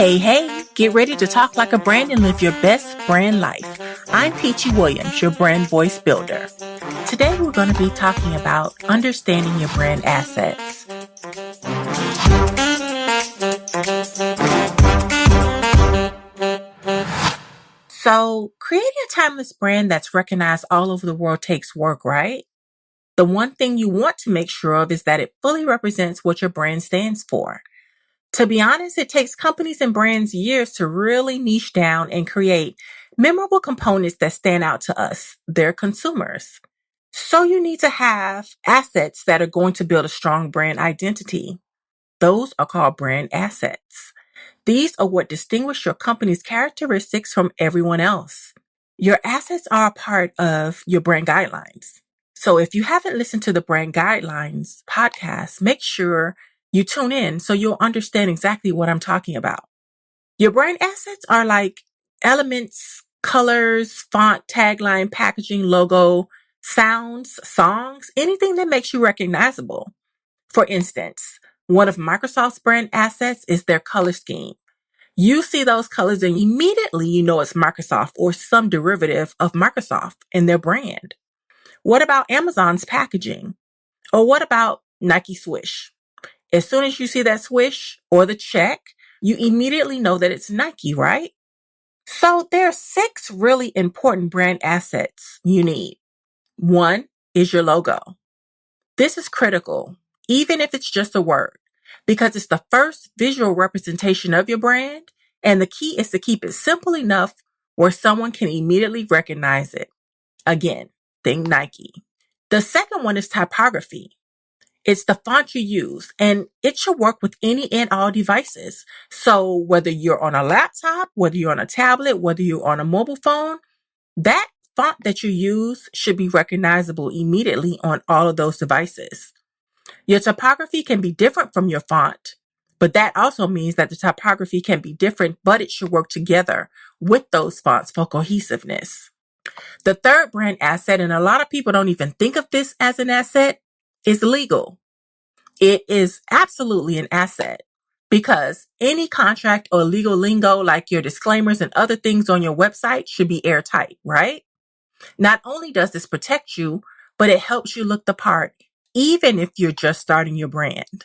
Hey, get ready to talk like a brand and live your best brand life. I'm Peachi Williams, your brand voice builder. Today we're going to be talking about understanding your brand assets. So, creating a timeless brand that's recognized all over the world takes work, right? The one thing you want to make sure of is that it fully represents what your brand stands for. To be honest, it takes companies and brands years to really niche down and create memorable components that stand out to us, their consumers. So you need to have assets that are going to build a strong brand identity. Those are called brand assets. These are what distinguish your company's characteristics from everyone else. Your assets are a part of your brand guidelines. So if you haven't listened to the Brand Guidelines podcast, make sure you tune in so you'll understand exactly what I'm talking about. Your brand assets are like elements, colors, font, tagline, packaging, logo, sounds, songs, anything that makes you recognizable. For instance, one of Microsoft's brand assets is their color scheme. You see those colors and immediately you know it's Microsoft or some derivative of Microsoft in their brand. What about Amazon's packaging? Or what about Nike Swish? As soon as you see that swish or the check, you immediately know that it's Nike, right? So there are 6 really important brand assets you need. 1 is your logo. This is critical, even if it's just a word, because it's the first visual representation of your brand, and the key is to keep it simple enough where someone can immediately recognize it. Again, think Nike. The second one is typography. It's the font you use, and it should work with any and all devices. So whether you're on a laptop, whether you're on a tablet, whether you're on a mobile phone, that font that you use should be recognizable immediately on all of those devices. Your typography can be different from your font, but that also means that the typography can be different, but it should work together with those fonts for cohesiveness. The third brand asset, and a lot of people don't even think of this as an asset, is legal. It is absolutely an asset because any contract or legal lingo like your disclaimers and other things on your website should be airtight, right? Not only does this protect you, but it helps you look the part, even if you're just starting your brand.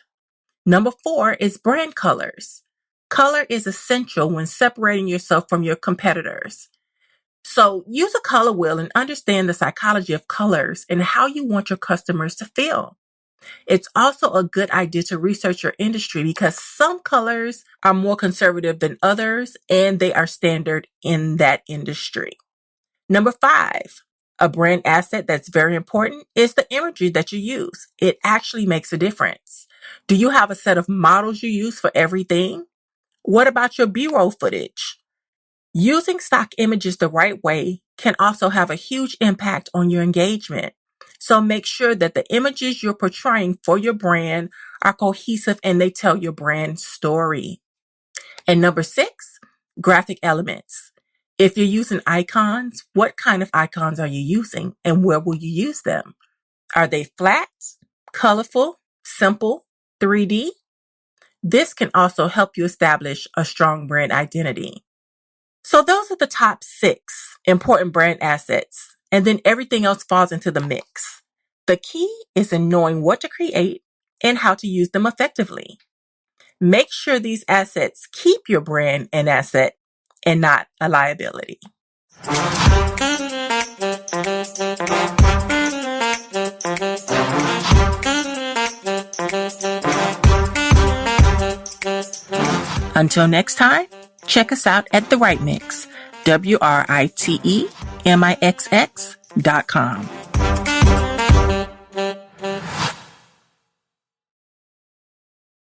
Number 4 is brand colors. Color is essential when separating yourself from your competitors. So use a color wheel and understand the psychology of colors and how you want your customers to feel. It's also a good idea to research your industry because some colors are more conservative than others and they are standard in that industry. Number 5, a brand asset that's very important is the imagery that you use. It actually makes a difference. Do you have a set of models you use for everything? What about your B-roll footage? Using stock images the right way can also have a huge impact on your engagement. So make sure that the images you're portraying for your brand are cohesive and they tell your brand story. And number 6, graphic elements. If you're using icons, what kind of icons are you using and where will you use them? Are they flat, colorful, simple, 3D? This can also help you establish a strong brand identity. So those are the top 6 important brand assets, and then everything else falls into the mix. The key is in knowing what to create and how to use them effectively. Make sure these assets keep your brand an asset and not a liability. Until next time, check us out at The Right Mix, WRITEMIXX.com.